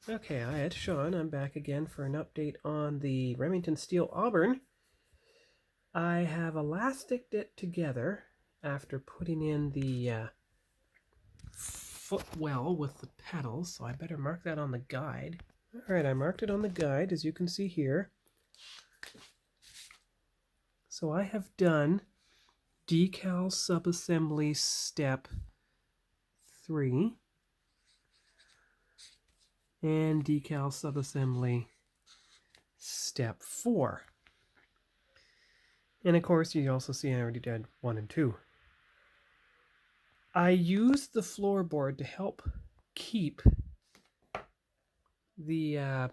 Okay, hi, it's Sean. I'm back again for an update on the Remington Steele Auburn. I have elasticed it together after putting in the footwell with the pedals, so I better mark that on the guide. Alright, I marked it on the guide, as you can see here. So I have done decal subassembly step 3 and decal subassembly step 4. And of course, you also see I already did 1 and 2. I used the floorboard to help keep the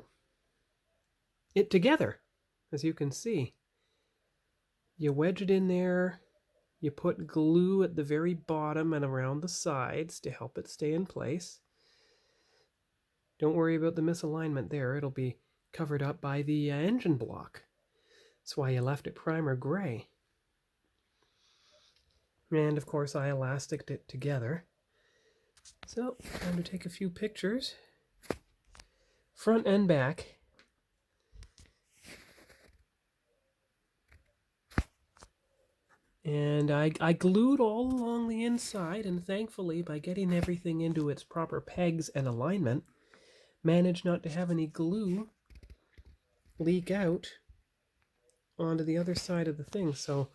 it together, as you can see. You wedge it in there, you put glue at the very bottom and around the sides to help it stay in place. Don't worry about the misalignment there, it'll be covered up by the engine block. That's why you left it primer gray. And of course I elasticed it together. So, time to take a few pictures. Front and back. And I glued all along the inside, and thankfully, by getting everything into its proper pegs and alignment, managed not to have any glue leak out onto the other side of the thing. So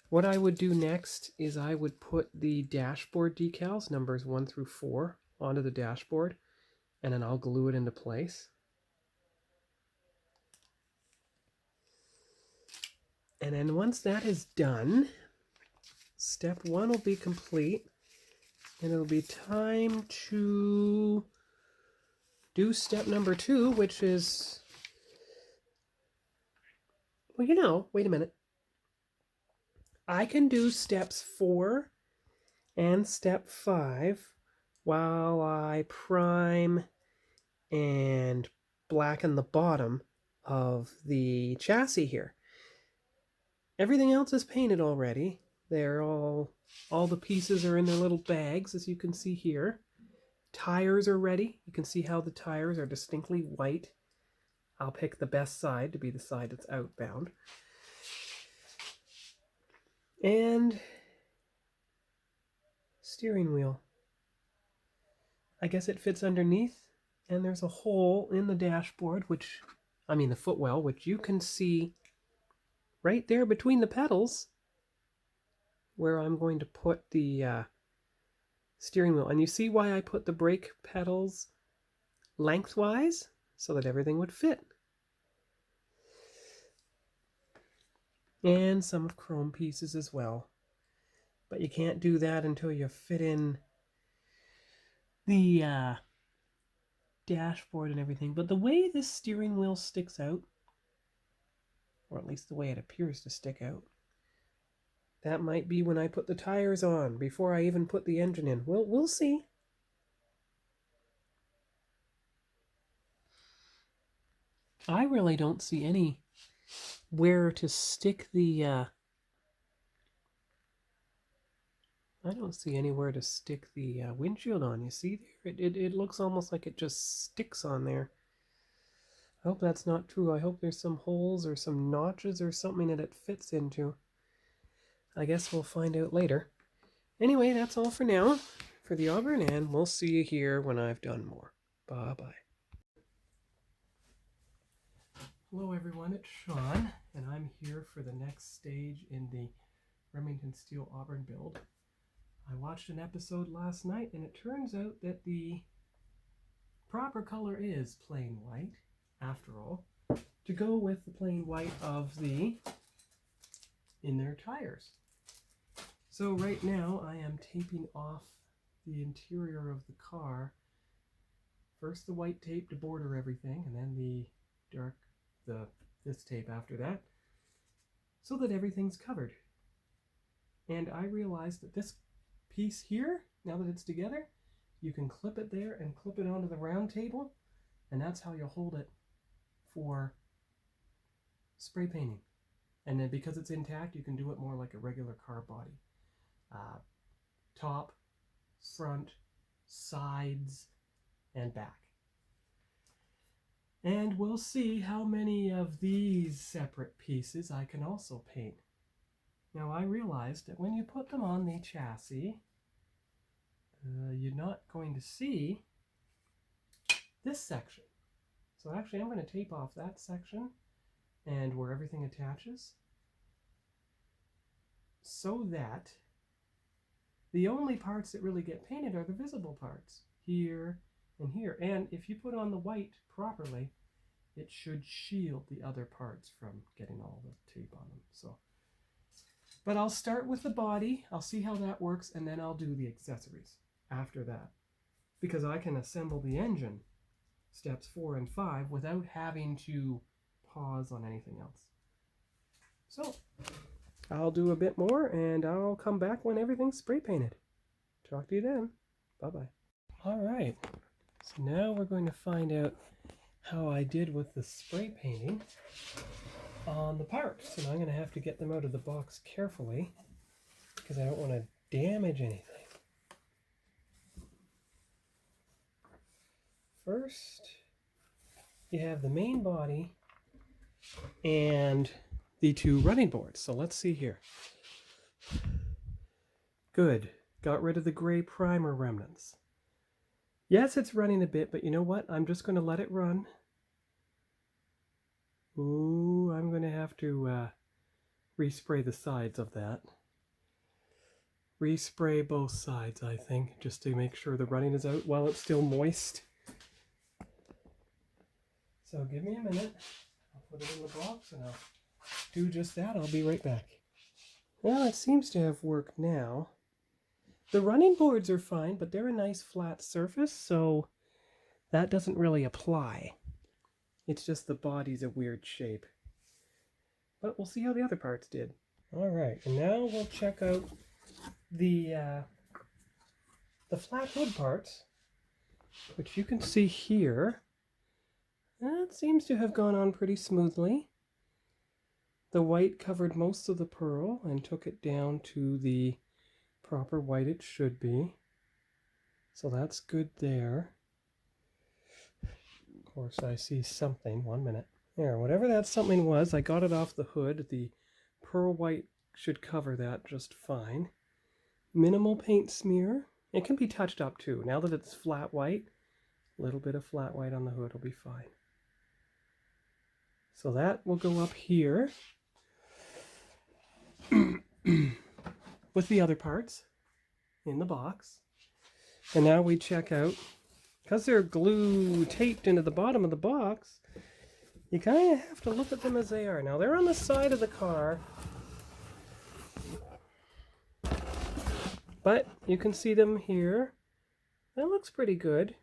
what I would do next is I would put the dashboard decals, numbers 1 through 4, onto the dashboard, and then I'll glue it into place. And then once that is done, step 1 will be complete, and it'll be time to do step number 2, which is, well, wait a minute. I can do steps 4 and step 5 while I prime and blacken the bottom of the chassis here. Everything else is painted already. They're all the pieces are in their little bags, as you can see here. Tires are ready. You can see how the tires are distinctly white. I'll pick the best side to be the side that's outbound. And steering wheel. I guess it fits underneath, and there's a hole in the dashboard, the footwell, which you can see right there between the pedals, where I'm going to put the steering wheel. And you see why I put the brake pedals lengthwise? So that everything would fit. And some of chrome pieces as well. But you can't do that until you fit in the dashboard and everything. But the way this steering wheel sticks out, or at least the way it appears to stick out, that might be when I put the tires on, before I even put the engine in. We'll see. I really don't see anywhere to stick the windshield on. You see there? It looks almost like it just sticks on there. I hope that's not true. I hope there's some holes or some notches or something that it fits into. I guess we'll find out later. Anyway, that's all for now for the Auburn, and we'll see you here when I've done more. Bye-bye. Hello everyone, it's Sean, and I'm here for the next stage in the Remington Steele Auburn build. I watched an episode last night, and it turns out that the proper color is plain white, after all, to go with the plain white of the inner tires. So right now I am taping off the interior of the car. First the white tape to border everything, and then this tape after that, so that everything's covered. And I realized that this piece here, now that it's together, you can clip it there and clip it onto the round table, and that's how you'll hold it for spray painting. And then because it's intact, you can do it more like a regular car body. Top, front, sides, and back. And we'll see how many of these separate pieces I can also paint. Now I realized that when you put them on the chassis, you're not going to see this section. So actually I'm going to tape off that section and where everything attaches so that the only parts that really get painted are the visible parts, here and here. And if you put on the white properly, it should shield the other parts from getting all the tape on them. So, but I'll start with the body, I'll see how that works, and then I'll do the accessories after that. Because I can assemble the engine, steps 4 and 5, without having to pause on anything else. So, I'll do a bit more, and I'll come back when everything's spray painted. Talk to you then. Bye-bye. All right, so now we're going to find out how I did with the spray painting on the parts. And I'm going to have to get them out of the box carefully because I don't want to damage anything. First, you have the main body and the 2 running boards. So let's see here. Good. Got rid of the gray primer remnants. Yes, it's running a bit, but you know what? I'm just going to let it run. Ooh, I'm going to have to respray the sides of that. Respray both sides, I think, just to make sure the running is out while it's still moist. So give me a minute. I'll put it in the box and I'll do just that. I'll be right back. Well, it seems to have worked now. The running boards are fine, but they're a nice flat surface, so that doesn't really apply. It's just the body's a weird shape. But we'll see how the other parts did. All right, and now we'll check out the flat hood parts, which you can see here. That seems to have gone on pretty smoothly. The white covered most of the pearl and took it down to the proper white it should be. So that's good there. Of course, I see something. 1 minute. There, whatever that something was, I got it off the hood. The pearl white should cover that just fine. Minimal paint smear. It can be touched up too. Now that it's flat white, a little bit of flat white on the hood will be fine. So that will go up here with the other parts in the box. And now we check out, because they're glue taped into the bottom of the box, you kind of have to look at them as they are. Now they're on the side of the car, but you can see them here. That looks pretty good.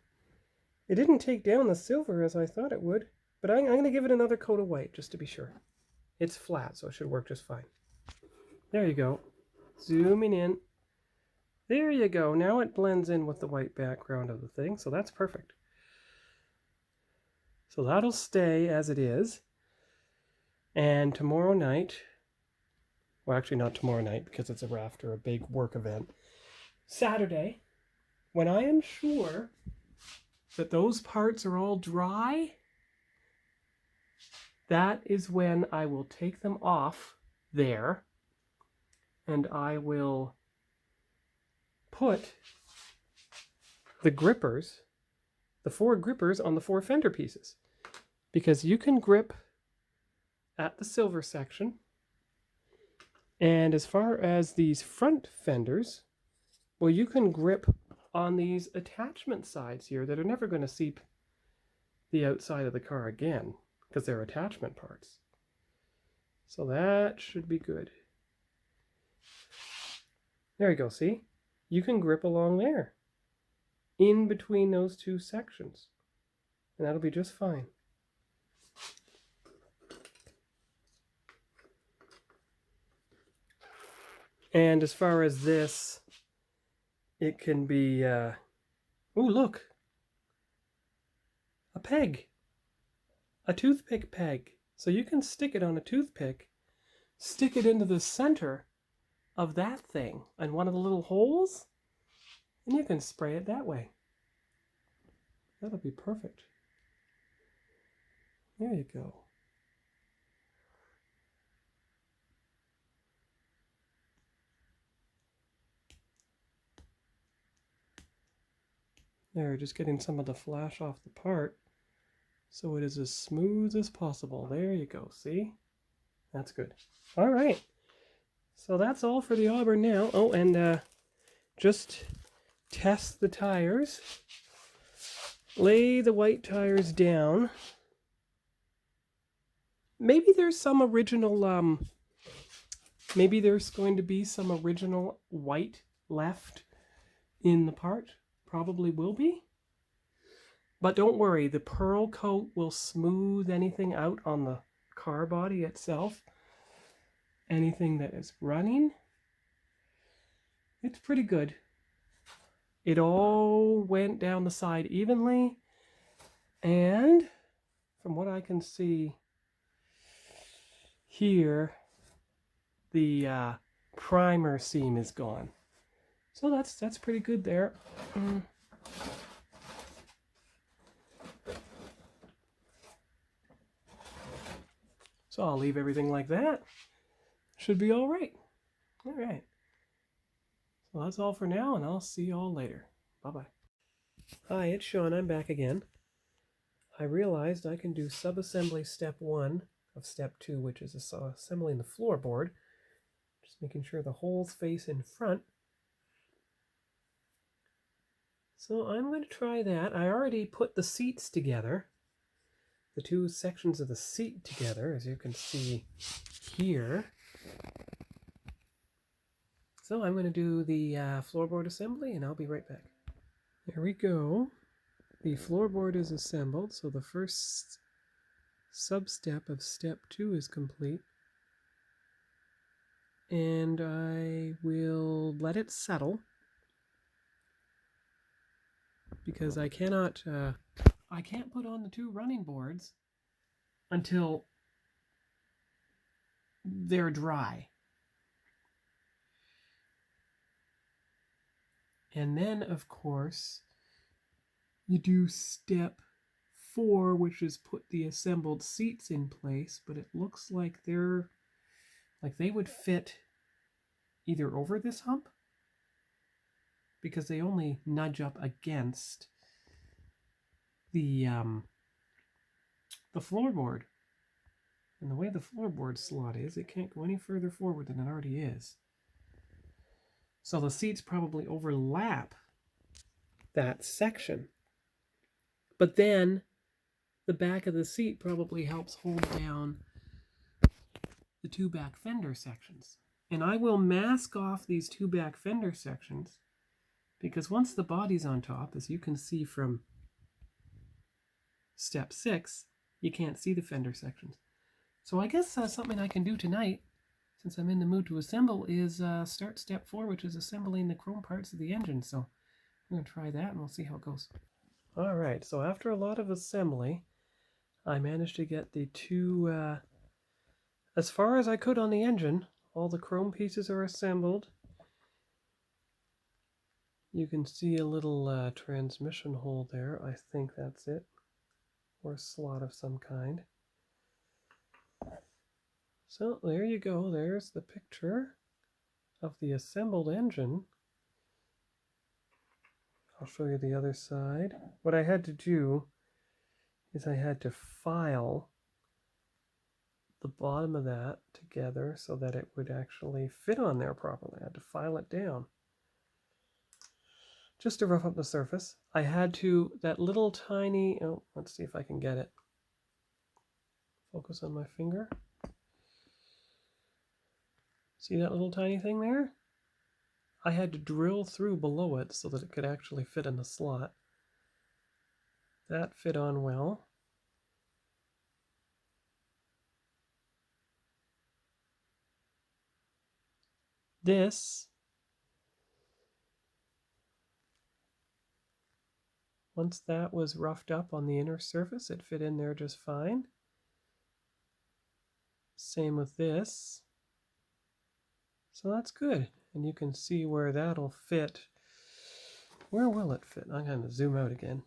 It didn't take down the silver as I thought it would, but I'm going to give it another coat of white just to be sure. It's flat, so it should work just fine. There you go. Zooming in. There you go. Now it blends in with the white background of the thing, so that's perfect. So that'll stay as it is. And tomorrow night, well, actually not tomorrow night because it's after a big work event. Saturday, when I am sure that those parts are all dry, that is when I will take them off there and I will put the grippers, the 4 grippers on the 4 fender pieces. Because you can grip at the silver section. And as far as these front fenders, well, you can grip on these attachment sides here that are never going to seep the outside of the car again because they're attachment parts. So that should be good. There you go, see? You can grip along there, in between those 2 sections, and that'll be just fine. And as far as this, it can be, oh look, a peg, a toothpick peg. So you can stick it on a toothpick, stick it into the center of that thing and one of the little holes, and you can spray it that way. That'll be perfect. There you go. There, just getting some of the flash off the part so it is as smooth as possible. There you go, see? That's good. All right, so that's all for the Auburn now. Oh, and just test the tires. Lay the white tires down. Maybe there's some original, maybe there's going to be some original white left in the part. Probably will be. But don't worry, the pearl coat will smooth anything out on the car body itself. Anything that is running. It's pretty good. It all went down the side evenly. And from what I can see here, the primer seam is gone. So that's pretty good there. So I'll leave everything like that. Should be all right. All right. So that's all for now, and I'll see you all later. Bye-bye. Hi, it's Sean. I'm back again. I realized I can do subassembly step 1 of step 2, which is assembling the floorboard. Just making sure the holes face in front. So I'm going to try that. I already put the seats together. The two sections of the seat together, as you can see here. So I'm going to do the floorboard assembly, and I'll be right back. There we go. The floorboard is assembled, so the first sub-step of step 2 is complete. And I will let it settle, because I can't put on the two running boards until they're dry. And then, of course, you do step 4, which is put the assembled seats in place, but it looks like they would fit either over this hump, because they only nudge up against the floorboard. And the way the floorboard slot is, it can't go any further forward than it already is. So the seats probably overlap that section. But then the back of the seat probably helps hold down the two back fender sections. And I will mask off these two back fender sections, because once the body's on top, as you can see from step 6, you can't see the fender sections. So I guess something I can do tonight, since I'm in the mood to assemble, is start step 4, which is assembling the chrome parts of the engine. So I'm going to try that, and we'll see how it goes. All right, so after a lot of assembly, I managed to get the two, as far as I could on the engine. All the chrome pieces are assembled. You can see a little transmission hole there. I think that's it, or a slot of some kind. So there you go. There's the picture of the assembled engine. I'll show you the other side. What I had to do is I had to file the bottom of that together so that it would actually fit on there properly. I had to file it down just to rough up the surface. I had to, that little tiny, oh, let's see if I can get it. Focus on my finger. See that little tiny thing there? I had to drill through below it so that it could actually fit in the slot. That fit on well. This, once that was roughed up on the inner surface, it fit in there just fine. Same with this. So that's good. And you can see where that'll fit. Where will it fit? I'm going to zoom out again.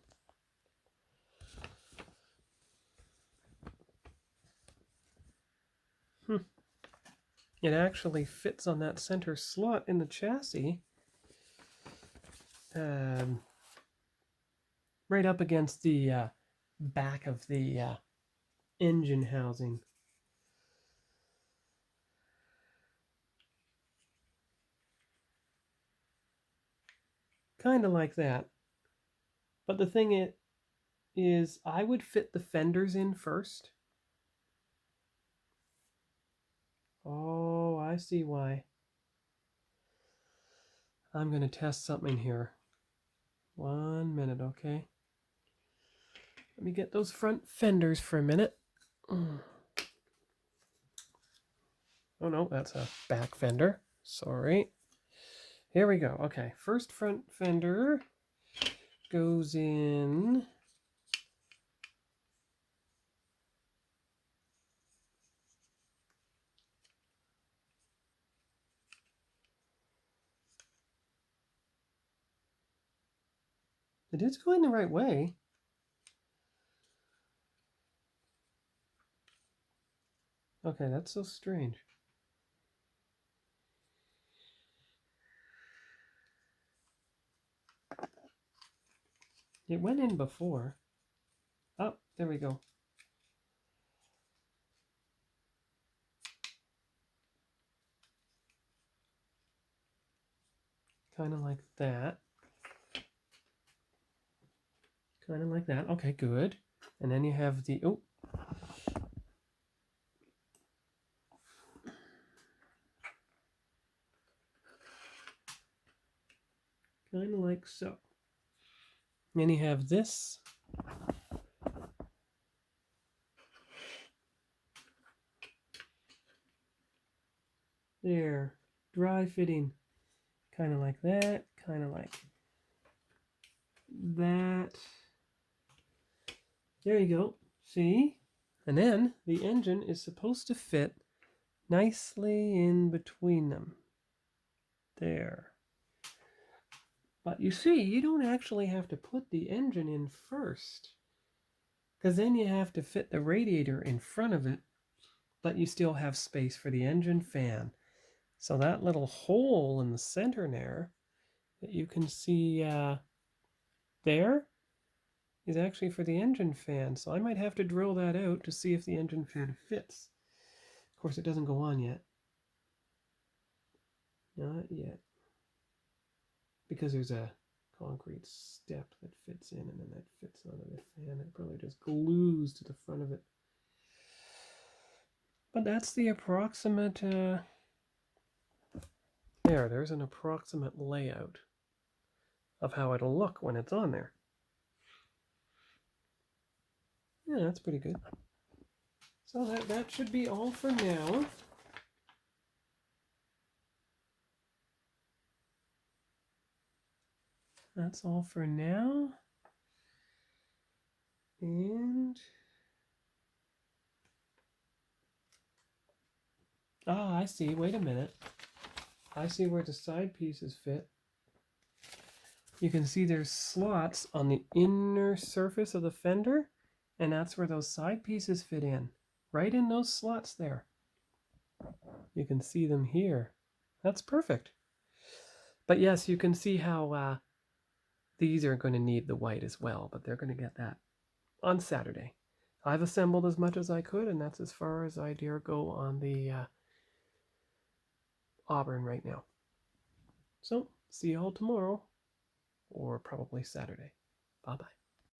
it actually fits on that center slot in the chassis, right up against the back of the engine housing. Kind of like that. But the thing is, I would fit the fenders in first. Oh, I see why. I'm going to test something here. 1 minute, okay? Let me get those front fenders for a minute. Oh no, that's a back fender. Sorry. Here we go. Okay, first front fender goes in. It is going the right way. Okay, that's so strange. It went in before. Oh, there we go. Kind of like that. Kind of like that. Okay, good. And then you have the, oh. Kind of like so. Then you have this. There. Dry fitting. Kind of like that. Kind of like that. There you go. See? And then the engine is supposed to fit nicely in between them. There. But you see, you don't actually have to put the engine in first, because then you have to fit the radiator in front of it, but you still have space for the engine fan. So that little hole in the center there that you can see there is actually for the engine fan. So I might have to drill that out to see if the engine fan fits. Of course, it doesn't go on yet. Not yet. Because there's a concrete step that fits in, and then that fits onto the fan. It probably just glues to the front of it. But that's the approximate, there's an approximate layout of how it'll look when it's on there. Yeah, that's pretty good. So that should be all for now. That's all for now. And I see. Wait a minute. I see where the side pieces fit. You can see there's slots on the inner surface of the fender, and that's where those side pieces fit in. Right in those slots there. You can see them here. That's perfect. But yes, you can see how these are going to need the white as well, but they're going to get that on Saturday. I've assembled as much as I could, and that's as far as I dare go on the Auburn right now. So, see you all tomorrow, or probably Saturday. Bye-bye.